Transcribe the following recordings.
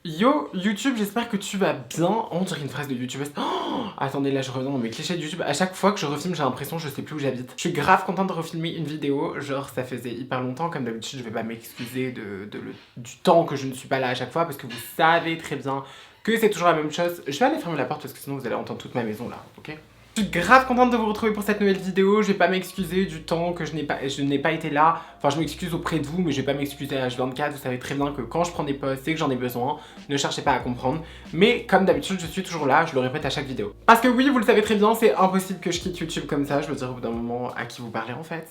Yo YouTube, j'espère que tu vas bien. On dirait une phrase de YouTubeuse. Oh, attendez, là je reviens dans mes clichés de YouTube. À chaque fois que je refilme, j'ai l'impression que je sais plus où j'habite. Je suis grave contente de refilmer une vidéo. Genre, ça faisait hyper longtemps. Comme d'habitude, je vais pas m'excuser du temps que je ne suis pas là à chaque fois. Parce que vous savez très bien que c'est toujours la même chose. Je vais aller fermer la porte parce que sinon vous allez entendre toute ma maison là, ok? Je suis grave contente de vous retrouver pour cette nouvelle vidéo. Je vais pas m'excuser du temps que je n'ai pas été là. Enfin, je m'excuse auprès de vous, mais je vais pas m'excuser à H24. Vous savez très bien que quand je prends des pauses, c'est que j'en ai besoin. Ne cherchez pas à comprendre. Mais comme d'habitude, je suis toujours là. Je le répète à chaque vidéo. Parce que oui, vous le savez très bien, c'est impossible que je quitte YouTube comme ça. Je veux dire, au bout d'un moment, à qui vous parlez en fait.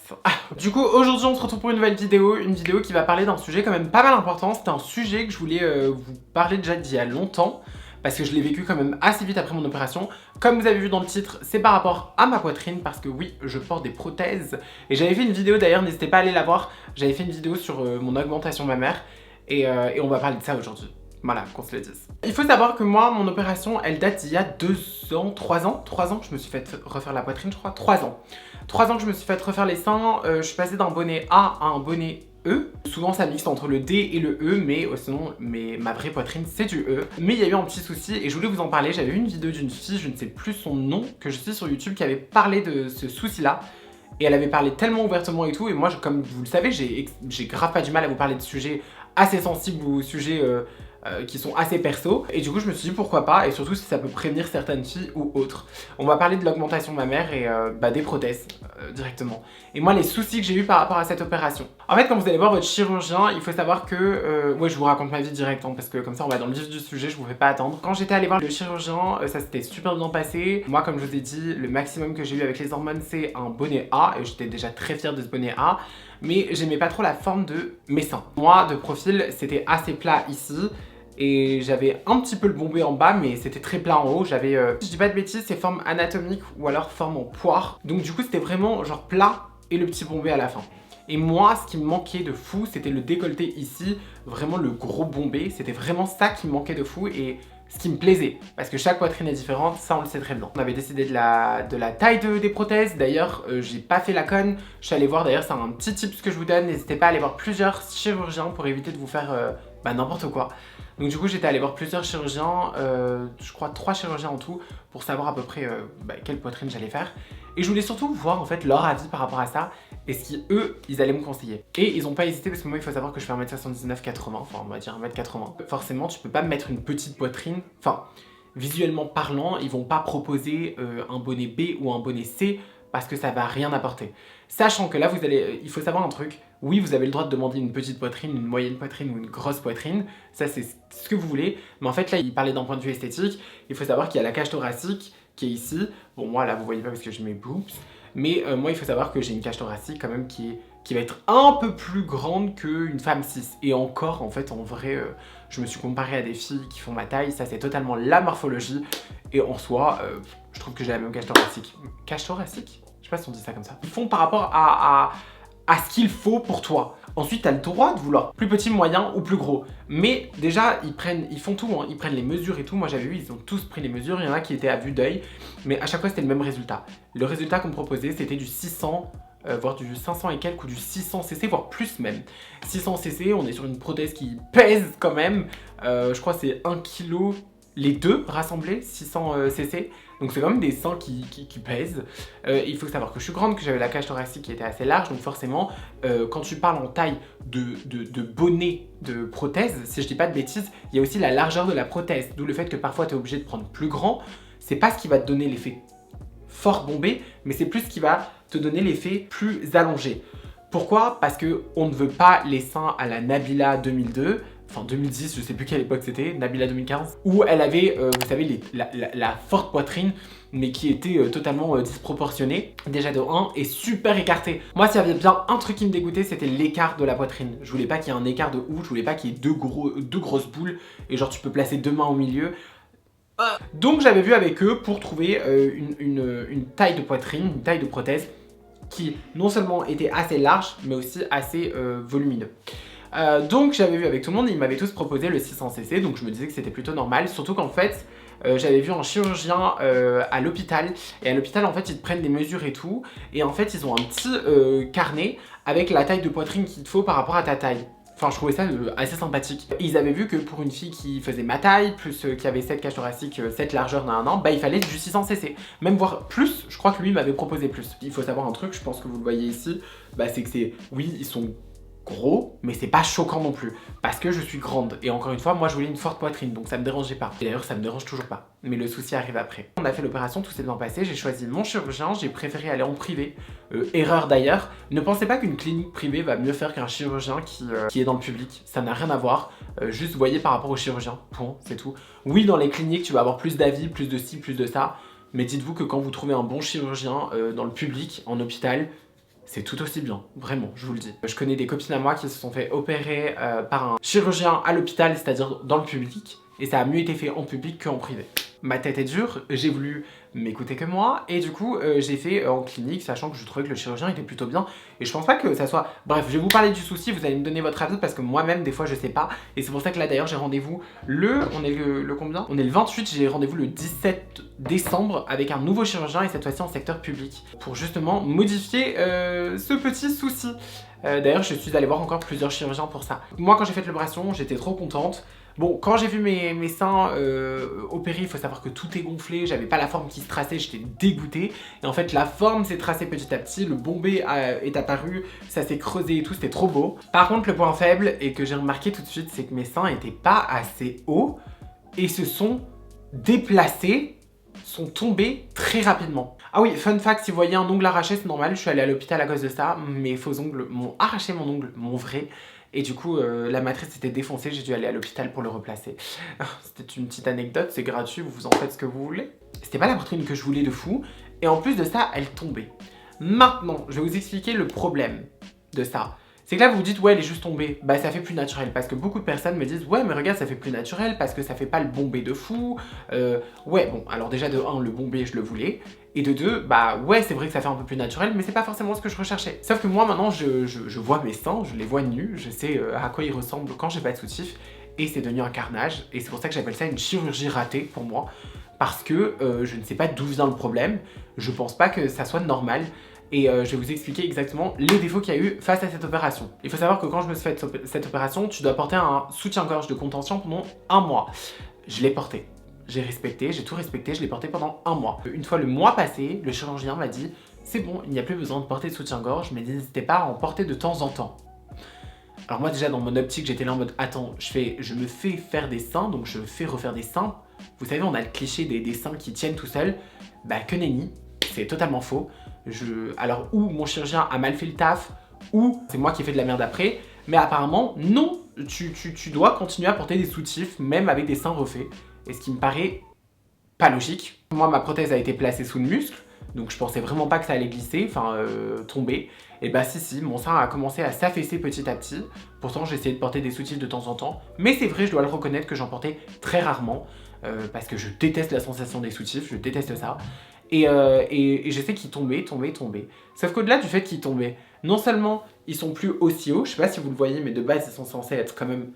Du coup, aujourd'hui, on se retrouve pour une nouvelle vidéo. Une vidéo qui va parler d'un sujet quand même pas mal important. C'était un sujet que je voulais vous parler déjà d'il y a longtemps, parce que je l'ai vécu quand même assez vite après mon opération. Comme vous avez vu dans le titre, c'est par rapport à ma poitrine, parce que oui, je porte des prothèses. Et j'avais fait une vidéo d'ailleurs, n'hésitez pas à aller la voir. J'avais fait une vidéo sur mon augmentation mammaire, et on va parler de ça aujourd'hui. Voilà, qu'on se le dise. Il faut savoir que moi, mon opération, elle date d'il y a 2 ans, 3 ans. 3 ans que je me suis fait refaire la poitrine, je crois. 3 ans. 3 ans que je me suis fait refaire les seins. Je suis passée d'un bonnet A à un bonnet E. Souvent ça mixe entre le D et le E, mais sinon ma vraie poitrine c'est du E. Mais il y a eu un petit souci et je voulais vous en parler. J'avais vu une vidéo d'une fille, je ne sais plus son nom, que je suis sur YouTube, qui avait parlé de ce souci là. Et elle avait parlé tellement ouvertement et tout. Et moi, comme vous le savez, j'ai grave pas du mal à vous parler de sujets assez sensibles ou sujets qui sont assez perso. Et du coup, je me suis dit pourquoi pas, et surtout si ça peut prévenir certaines filles ou autres. On va parler de l'augmentation mammaire et des prothèses directement. Et moi, les soucis que j'ai eu par rapport à cette opération. En fait, quand vous allez voir votre chirurgien, il faut savoir que... ouais, je vous raconte ma vie direct, hein, parce que comme ça, on va dans le vif du sujet, je vous fais pas attendre. Quand j'étais allée voir le chirurgien, ça s'était super bien passé. Moi, comme je vous ai dit, le maximum que j'ai eu avec les hormones, c'est un bonnet A, et j'étais déjà très fière de ce bonnet A. Mais j'aimais pas trop la forme de mes seins. Moi, de profil, c'était assez plat ici. Et j'avais un petit peu le bombé en bas, mais c'était très plat en haut. J'avais, si je dis pas de bêtises, c'est forme anatomique ou alors forme en poire. Donc du coup, c'était vraiment genre plat et le petit bombé à la fin. Et moi, ce qui me manquait de fou, c'était le décolleté ici, vraiment le gros bombé. C'était vraiment ça qui me manquait de fou et ce qui me plaisait. Parce que chaque poitrine est différente, ça on le sait très bien. On avait décidé de la taille des prothèses. D'ailleurs, j'ai pas fait la conne. Je suis allée voir, d'ailleurs, c'est un petit tip que je vous donne. N'hésitez pas à aller voir plusieurs chirurgiens pour éviter de vous faire n'importe quoi. Donc du coup, j'étais allée voir plusieurs chirurgiens, je crois 3 chirurgiens en tout, pour savoir à peu près quelle poitrine j'allais faire. Et je voulais surtout voir en fait leur avis par rapport à ça, et ce qu'eux, ils allaient me conseiller. Et ils ont pas hésité, parce que moi, il faut savoir que je fais 1m79, 80, enfin on va dire 1m80. Forcément, tu peux pas me mettre une petite poitrine, enfin, visuellement parlant, ils vont pas proposer un bonnet B ou un bonnet C, parce que ça va rien apporter. Sachant que là, il faut savoir un truc, oui, vous avez le droit de demander une petite poitrine, une moyenne poitrine ou une grosse poitrine, ça c'est ce que vous voulez, mais en fait là, il parlait d'un point de vue esthétique, il faut savoir qu'il y a la cage thoracique qui est ici, bon moi là vous voyez pas parce que j'ai mes boobs, mais moi il faut savoir que j'ai une cage thoracique quand même qui va être un peu plus grande qu'une femme cis, et encore en fait en vrai, je me suis comparé à des filles qui font ma taille, ça c'est totalement la morphologie, et en soi, je trouve que j'ai la même cage thoracique. Cage thoracique ? Je sais pas si on dit ça comme ça. Ils font par rapport à ce qu'il faut pour toi. Ensuite, tu as le droit de vouloir plus petit, moyen ou plus gros. Mais déjà, ils font tout, hein. Ils prennent les mesures et tout. Moi, j'avais vu, ils ont tous pris les mesures. Il y en a qui étaient à vue d'œil. Mais à chaque fois, c'était le même résultat. Le résultat qu'on me proposait, c'était du 600, voire du 500 et quelques, ou du 600 cc, voire plus même. 600 cc, on est sur une prothèse qui pèse quand même. Je crois que c'est 1 kg les deux rassemblés, 600 cc. Donc c'est quand même des seins qui pèsent. Il faut savoir que je suis grande, que j'avais la cage thoracique qui était assez large. Donc forcément, quand tu parles en taille de bonnet de prothèse, si je dis pas de bêtises, il y a aussi la largeur de la prothèse. D'où le fait que parfois tu es obligé de prendre plus grand. C'est pas ce qui va te donner l'effet fort bombé, mais c'est plus ce qui va te donner l'effet plus allongé. Pourquoi? Parce qu'on ne veut pas les seins à la Nabila 2002, enfin 2010, je sais plus quelle époque c'était, Nabila 2015, où elle avait, vous savez, la forte poitrine, mais qui était totalement disproportionnée, déjà de 1, et super écartée. Moi, s'il y avait bien un truc qui me dégoûtait, c'était l'écart de la poitrine. Je voulais pas qu'il y ait un écart de ouf, je voulais pas qu'il y ait deux grosses boules, et genre tu peux placer 2 mains au milieu. Donc j'avais vu avec eux pour trouver une taille de poitrine, une taille de prothèse, qui non seulement était assez large, mais aussi assez volumineux. Donc j'avais vu avec tout le monde, ils m'avaient tous proposé le 600cc, donc je me disais que c'était plutôt normal, surtout qu'en fait, j'avais vu un chirurgien à l'hôpital, et à l'hôpital en fait ils te prennent des mesures et tout, et en fait ils ont un petit carnet avec la taille de poitrine qu'il te faut par rapport à ta taille. Enfin, je trouvais ça assez sympathique. Ils avaient vu que pour une fille qui faisait ma taille, plus qui avait 7 cages thoraciques, 7 largeurs d'un an, bah il fallait du 600 cc. Même voire plus, je crois que lui m'avait proposé plus. Il faut savoir un truc, je pense que vous le voyez ici, bah c'est que c'est, oui, ils sont gros, mais c'est pas choquant non plus, parce que je suis grande, et encore une fois, moi je voulais une forte poitrine, donc ça me dérangeait pas, et d'ailleurs ça me dérange toujours pas, mais le souci arrive après. On a fait l'opération, tout s'est bien passé, j'ai choisi mon chirurgien, j'ai préféré aller en privé, erreur d'ailleurs, ne pensez pas qu'une clinique privée va mieux faire qu'un chirurgien qui est dans le public, ça n'a rien à voir, juste voyez par rapport au chirurgien, point, c'est tout. Oui, dans les cliniques, tu vas avoir plus d'avis, plus de ci, plus de ça, mais dites-vous que quand vous trouvez un bon chirurgien dans le public, en hôpital, c'est tout aussi bien, vraiment, je vous le dis. Je connais des copines à moi qui se sont fait opérer par un chirurgien à l'hôpital, c'est-à-dire dans le public, et ça a mieux été fait en public qu'en privé. Ma tête est dure, j'ai voulu m'écouter que moi, et du coup j'ai fait en clinique, sachant que je trouvais que le chirurgien était plutôt bien, et je pense pas que ça soit... Bref, je vais vous parler du souci, vous allez me donner votre avis, parce que moi-même, des fois, je sais pas, et c'est pour ça que là, d'ailleurs, j'ai rendez-vous on est le combien? On est le 28, j'ai rendez-vous le 17 décembre avec un nouveau chirurgien, et cette fois-ci en secteur public, pour justement modifier ce petit souci. D'ailleurs, je suis allée voir encore plusieurs chirurgiens pour ça. Moi, quand j'ai fait l'opération, j'étais trop contente. Bon, quand j'ai vu mes seins opérés, il faut savoir que tout est gonflé, j'avais pas la forme qui se traçait, j'étais dégoûtée. Et en fait, la forme s'est tracée petit à petit, le bombé est apparu, ça s'est creusé et tout, c'était trop beau. Par contre, le point faible, et que j'ai remarqué tout de suite, c'est que mes seins étaient pas assez hauts et se sont déplacés, sont tombés très rapidement. Ah oui, fun fact, si vous voyez un ongle arraché, c'est normal, je suis allée à l'hôpital à cause de ça. Mes faux ongles m'ont arraché mon ongle, mon vrai. Et du coup, la matrice était défoncée, j'ai dû aller à l'hôpital pour le replacer. C'était une petite anecdote, c'est gratuit, vous en faites ce que vous voulez. C'était pas la poitrine que je voulais de fou, et en plus de ça, elle tombait. Maintenant, je vais vous expliquer le problème de ça. C'est que là, vous vous dites, ouais, elle est juste tombée. Bah, ça fait plus naturel. Parce que beaucoup de personnes me disent, ouais, mais regarde, ça fait plus naturel parce que ça fait pas le bombé de fou. Ouais, bon, alors déjà, de 1, le bombé, je le voulais. Et de 2, bah, ouais, c'est vrai que ça fait un peu plus naturel, mais c'est pas forcément ce que je recherchais. Sauf que moi, maintenant, je vois mes seins, je les vois nus, je sais à quoi ils ressemblent quand j'ai pas de soutif. Et c'est devenu un carnage. Et c'est pour ça que j'appelle ça une chirurgie ratée pour moi. Parce que je ne sais pas d'où vient le problème. Je pense pas que ça soit normal. Et je vais vous expliquer exactement les défauts qu'il y a eu face à cette opération. Il faut savoir que quand je me suis fait cette opération, tu dois porter un soutien-gorge de contention pendant 1 mois. Je l'ai porté. J'ai respecté, j'ai tout respecté, je l'ai porté pendant 1 mois. Une fois le mois passé, le chirurgien m'a dit « C'est bon, il n'y a plus besoin de porter de soutien-gorge, mais n'hésitez pas à en porter de temps en temps. » Alors moi déjà dans mon optique, j'étais là en mode « Attends, je me fais faire des seins, donc je fais refaire des seins. » Vous savez, on a le cliché des seins qui tiennent tout seuls. Bah que nenni, c'est totalement faux. Alors, ou mon chirurgien a mal fait le taf, ou c'est moi qui ai fait de la merde après, mais apparemment, non, tu dois continuer à porter des soutifs, même avec des seins refaits, et ce qui me paraît pas logique. Moi, ma prothèse a été placée sous le muscle, donc je pensais vraiment pas que ça allait glisser, enfin tomber, et bah si, mon sein a commencé à s'affaisser petit à petit, pourtant j'ai essayé de porter des soutifs de temps en temps, mais c'est vrai, je dois le reconnaître que j'en portais très rarement, parce que je déteste la sensation des soutifs, je déteste ça. Et je sais qu'ils tombaient. Sauf qu'au-delà du fait qu'ils tombaient, non seulement ils sont plus aussi hauts, je sais pas si vous le voyez, mais de base ils sont censés être quand même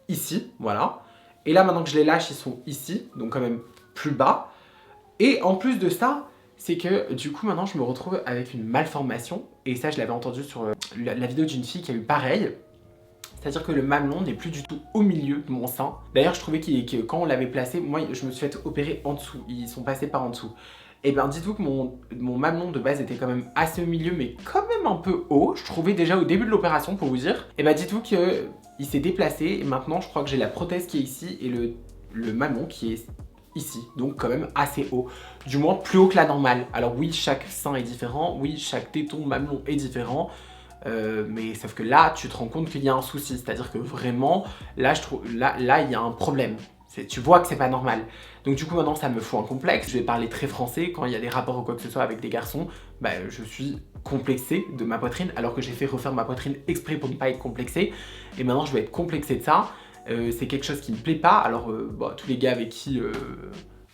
ici, voilà. Et là maintenant que je les lâche, ils sont ici, donc quand même plus bas. Et en plus de ça, c'est que du coup maintenant je me retrouve avec une malformation. Et ça je l'avais entendu sur la vidéo d'une fille qui a eu pareil. C'est-à-dire que le mamelon n'est plus du tout au milieu de mon sein. D'ailleurs je trouvais que quand on l'avait placé, moi je me suis fait opérer en dessous, ils sont passés par en dessous. Et bien dites-vous que mon mamelon de base était quand même assez au milieu, mais quand même un peu haut, je trouvais déjà au début de l'opération pour vous dire. Et bien dites-vous qu'il s'est déplacé et maintenant je crois que j'ai la prothèse qui est ici et le mamelon qui est ici, donc quand même assez haut, du moins plus haut que la normale. Alors oui, chaque sein est différent, oui, chaque téton, mamelon est différent, mais sauf que là, tu te rends compte qu'il y a un souci, c'est-à-dire que vraiment, là, il y a un problème. Tu vois que c'est pas normal. Donc du coup maintenant ça me fout un complexe. Je vais parler très français, quand il y a des rapports ou quoi que ce soit avec des garçons, bah, je suis complexé de ma poitrine alors que j'ai fait refaire ma poitrine exprès pour ne pas être complexé. Et maintenant je vais être complexé de ça. C'est quelque chose qui me plaît pas. Alors bah, tous les gars avec qui...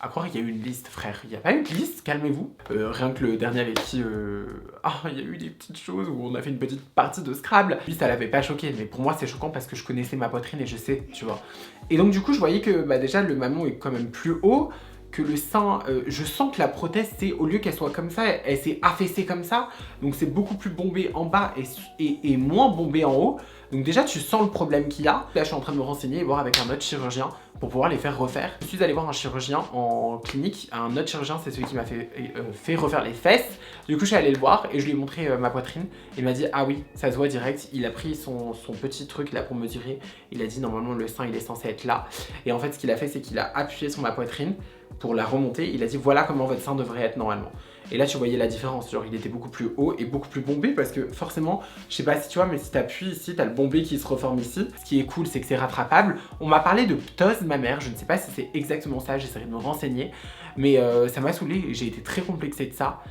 À croire qu'il y a eu une liste, frère. Il n'y a pas eu de liste, calmez-vous. Rien que le dernier avec qui... il y a eu des petites choses où on a fait une petite partie de Scrabble. Lui, ça l'avait pas choqué, mais pour moi, c'est choquant parce que je connaissais ma poitrine et je sais, tu vois. Et donc, du coup, je voyais que bah, déjà, le mamelon est quand même plus haut, que le sein... je sens que la prothèse, au lieu qu'elle soit comme ça, elle s'est affaissée comme ça. Donc, c'est beaucoup plus bombé en bas et moins bombé en haut. Donc déjà tu sens le problème qu'il y a. Là je suis en train de me renseigner et voir avec un autre chirurgien pour pouvoir les faire refaire. Je suis allé voir un chirurgien en clinique, un autre chirurgien c'est celui qui m'a fait refaire les fesses. Du coup je suis allé le voir et je lui ai montré ma poitrine. Il m'a dit ah oui ça se voit direct, il a pris son petit truc là pour mesurer. Il a dit normalement le sein il est censé être là. Et en fait ce qu'il a fait c'est qu'il a appuyé sur ma poitrine pour la remonter. Il a dit voilà comment votre sein devrait être normalement. Et là tu voyais la différence, genre il était beaucoup plus haut et beaucoup plus bombé parce que forcément, je sais pas si tu vois mais si t'appuies ici, t'as le bombé qui se reforme ici. Ce qui est cool c'est que c'est rattrapable. On m'a parlé de ptose mammaire, je ne sais pas si c'est exactement ça, j'essaierai de me renseigner. Mais ça m'a saoulé et j'ai été très complexée de ça.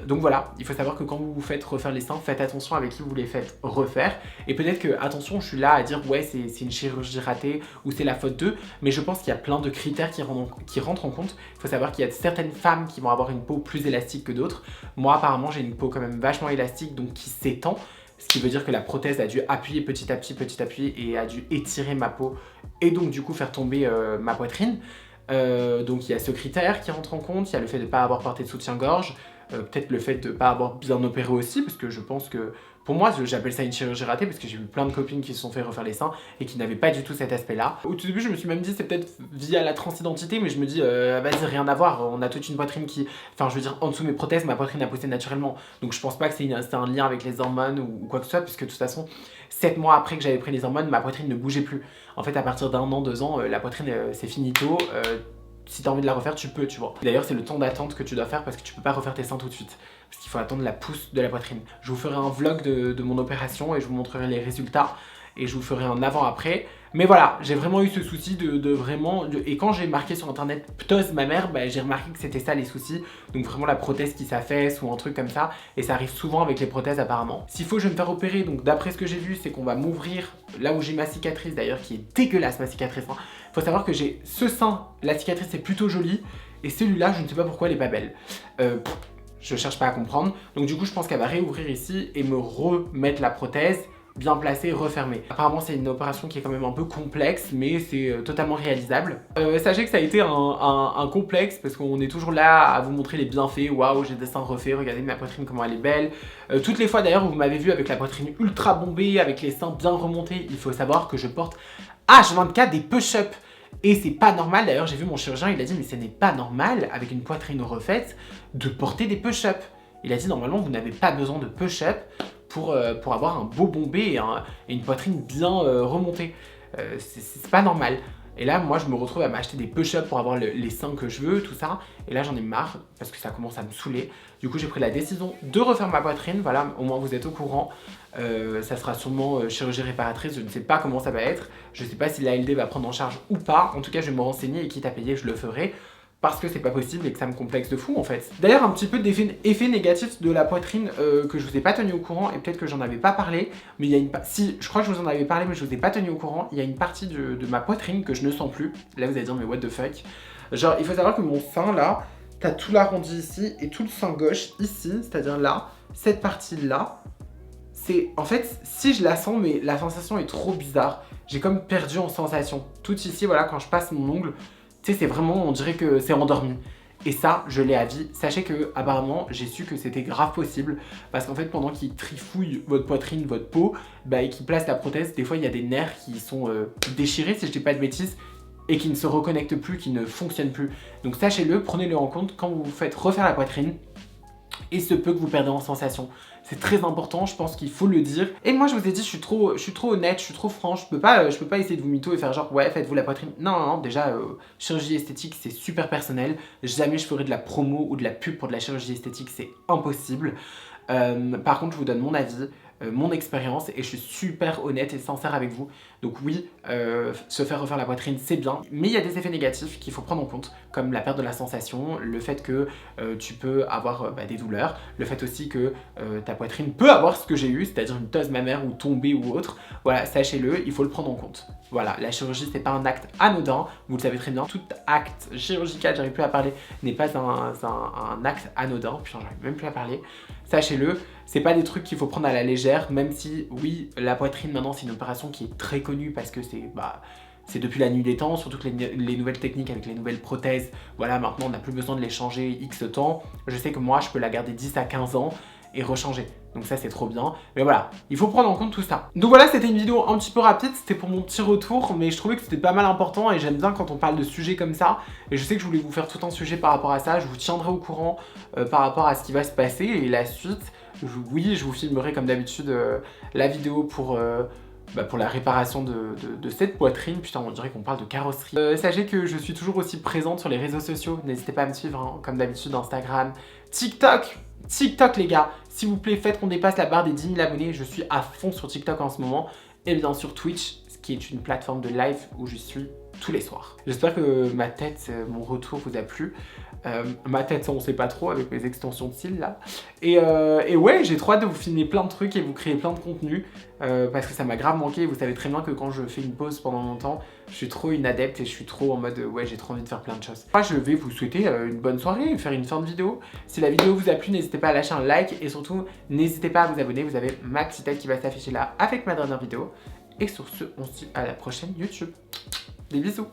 Donc voilà, il faut savoir que quand vous vous faites refaire les seins, faites attention avec qui vous les faites refaire. Et peut-être que, attention, je suis là à dire ouais c'est une chirurgie ratée ou c'est la faute d'eux, mais je pense qu'il y a plein de critères qui rentrent en compte. Il faut savoir qu'il y a certaines femmes qui vont avoir une peau plus élastique que d'autres. Moi apparemment j'ai une peau quand même vachement élastique donc qui s'étend. Ce qui veut dire que la prothèse a dû appuyer petit à petit et a dû étirer ma peau et donc du coup faire tomber ma poitrine. Donc il y a ce critère qui rentre en compte, il y a le fait de ne pas avoir porté de soutien-gorge, peut-être le fait de ne pas avoir bien opéré aussi, parce que je pense que, pour moi, j'appelle ça une chirurgie ratée, parce que j'ai vu plein de copines qui se sont fait refaire les seins et qui n'avaient pas du tout cet aspect-là. Au tout début, je me suis même dit, c'est peut-être via la transidentité, mais je me dis, vas-y, rien à voir, on a toute une poitrine qui... Enfin, je veux dire, en dessous de mes prothèses, ma poitrine a poussé naturellement, donc je pense pas que c'est un lien avec les hormones ou quoi que ce soit, puisque de toute façon, 7 mois après que j'avais pris les hormones, ma poitrine ne bougeait plus. En fait, à partir d'1 an, 2 ans, la poitrine, c'est finito. Si t'as envie de la refaire, tu peux, tu vois. D'ailleurs, c'est le temps d'attente que tu dois faire parce que tu peux pas refaire tes seins tout de suite. Parce qu'il faut attendre la pousse de la poitrine. Je vous ferai un vlog de mon opération et je vous montrerai les résultats. Et je vous ferai un avant-après. Mais voilà, j'ai vraiment eu ce souci et quand j'ai marqué sur internet ptose mammaire, bah, j'ai remarqué que c'était ça les soucis. Donc vraiment la prothèse qui s'affaisse ou un truc comme ça. Et ça arrive souvent avec les prothèses apparemment. S'il faut, je vais me faire opérer. Donc d'après ce que j'ai vu, c'est qu'on va m'ouvrir là où j'ai ma cicatrice d'ailleurs, qui est dégueulasse ma cicatrice. Hein. Faut savoir que j'ai ce sein, la cicatrice est plutôt jolie. Et celui-là, je ne sais pas pourquoi elle est pas belle. Je cherche pas à comprendre. Donc du coup, je pense qu'elle va réouvrir ici et me remettre la prothèse bien placée, refermée. Apparemment c'est une opération qui est quand même un peu complexe mais c'est totalement réalisable. Sachez que ça a été un complexe parce qu'on est toujours là à vous montrer les bienfaits. Waouh, j'ai des seins refaits, regardez ma poitrine comment elle est belle. Toutes les fois d'ailleurs où vous m'avez vu avec la poitrine ultra bombée, avec les seins bien remontés, il faut savoir que je porte H24 des push-ups. Et c'est pas normal, d'ailleurs j'ai vu mon chirurgien, il a dit mais ce n'est pas normal avec une poitrine refaite de porter des push-ups. Il a dit normalement vous n'avez pas besoin de push-up pour avoir un beau bombé et une poitrine bien remontée. C'est pas normal. Et là, moi, je me retrouve à m'acheter des push-ups pour avoir les seins que je veux, tout ça. Et là, j'en ai marre parce que ça commence à me saouler. Du coup, j'ai pris la décision de refaire ma poitrine. Voilà, au moins vous êtes au courant. Ça sera sûrement chirurgie réparatrice. Je ne sais pas comment ça va être. Je ne sais pas si l'ALD va prendre en charge ou pas. En tout cas, je vais me renseigner et quitte à payer, je le ferai. Parce que c'est pas possible et que ça me complexe de fou en fait. D'ailleurs un petit peu d'effet négatif de la poitrine que je vous ai pas tenu au courant et peut-être que j'en avais pas parlé, mais il y a si, je crois que je vous en avais parlé mais je vous ai pas tenu au courant, il y a une partie de ma poitrine que je ne sens plus. Là vous allez dire mais what the fuck. Genre il faut savoir que mon sein là, t'as tout l'arrondi ici et tout le sein gauche ici, c'est-à-dire là, cette partie là, c'est en fait si je la sens mais la sensation est trop bizarre. J'ai comme perdu en sensation. Tout ici voilà quand je passe mon ongle, tu sais, c'est vraiment, on dirait que c'est endormi. Et ça, je l'ai à vie. Sachez que, apparemment, j'ai su que c'était grave possible. Parce qu'en fait, pendant qu'ils trifouillent votre poitrine, votre peau, bah, et qu'ils placent la prothèse, des fois, il y a des nerfs qui sont déchirés, si je dis pas de bêtises, et qui ne se reconnectent plus, qui ne fonctionnent plus. Donc sachez-le, prenez-le en compte quand vous vous faites refaire la poitrine. Et se peut que vous perdez en sensation. C'est très important, je pense qu'il faut le dire. Et moi je vous ai dit, je suis trop honnête, je suis trop franche. Je peux pas essayer de vous mytho et faire genre ouais faites-vous la poitrine. Non, non, non, déjà chirurgie esthétique c'est super personnel. Jamais je ferai de la promo ou de la pub pour de la chirurgie esthétique, c'est impossible. Par contre je vous donne mon avis, mon expérience et je suis super honnête et sincère avec vous. Donc oui, se faire refaire la poitrine c'est bien, mais il y a des effets négatifs qu'il faut prendre en compte, comme la perte de la sensation, le fait que tu peux avoir des douleurs, le fait aussi que ta poitrine peut avoir ce que j'ai eu, c'est-à-dire une ptose mammaire ou tomber ou autre. Voilà, sachez-le, il faut le prendre en compte. Voilà, la chirurgie c'est pas un acte anodin, vous le savez très bien, tout acte chirurgical, j'arrive plus à parler, n'est pas un acte anodin, putain j'arrive même plus à parler. Sachez-le, c'est pas des trucs qu'il faut prendre à la légère, même si oui, la poitrine maintenant c'est une opération qui est très connue parce que c'est depuis la nuit des temps, surtout que les nouvelles techniques avec les nouvelles prothèses, voilà, maintenant on n'a plus besoin de les changer X temps. Je sais que moi je peux la garder 10 à 15 ans et rechanger. Donc ça c'est trop bien. Mais voilà, il faut prendre en compte tout ça. Donc voilà, c'était une vidéo un petit peu rapide, c'était pour mon petit retour, mais je trouvais que c'était pas mal important et j'aime bien quand on parle de sujets comme ça. Et je sais que je voulais vous faire tout un sujet par rapport à ça, je vous tiendrai au courant par rapport à ce qui va se passer et la suite. Oui, je vous filmerai comme d'habitude la vidéo pour la réparation de cette poitrine. Putain, on dirait qu'on parle de carrosserie. Sachez que je suis toujours aussi présente sur les réseaux sociaux. N'hésitez pas à me suivre, hein, comme d'habitude, Instagram, TikTok. TikTok, les gars, s'il vous plaît, faites qu'on dépasse la barre des 10 000 abonnés. Je suis à fond sur TikTok en ce moment. Et bien sûr Twitch, ce qui est une plateforme de live où je suis tous les soirs. J'espère que ma tête, mon retour vous a plu. Ma tête, ça on sait pas trop avec mes extensions de cils là. Et ouais, j'ai trop hâte de vous filmer plein de trucs et vous créer plein de contenu parce que ça m'a grave manqué. Vous savez très bien que quand je fais une pause pendant longtemps, je suis trop une adepte et je suis trop en mode ouais, j'ai trop envie de faire plein de choses. Moi, je vais vous souhaiter une bonne soirée et faire une fin de vidéo. Si la vidéo vous a plu, n'hésitez pas à lâcher un like et surtout, n'hésitez pas à vous abonner. Vous avez ma petite tête qui va s'afficher là avec ma dernière vidéo. Et sur ce, on se dit à la prochaine YouTube. Des bisous.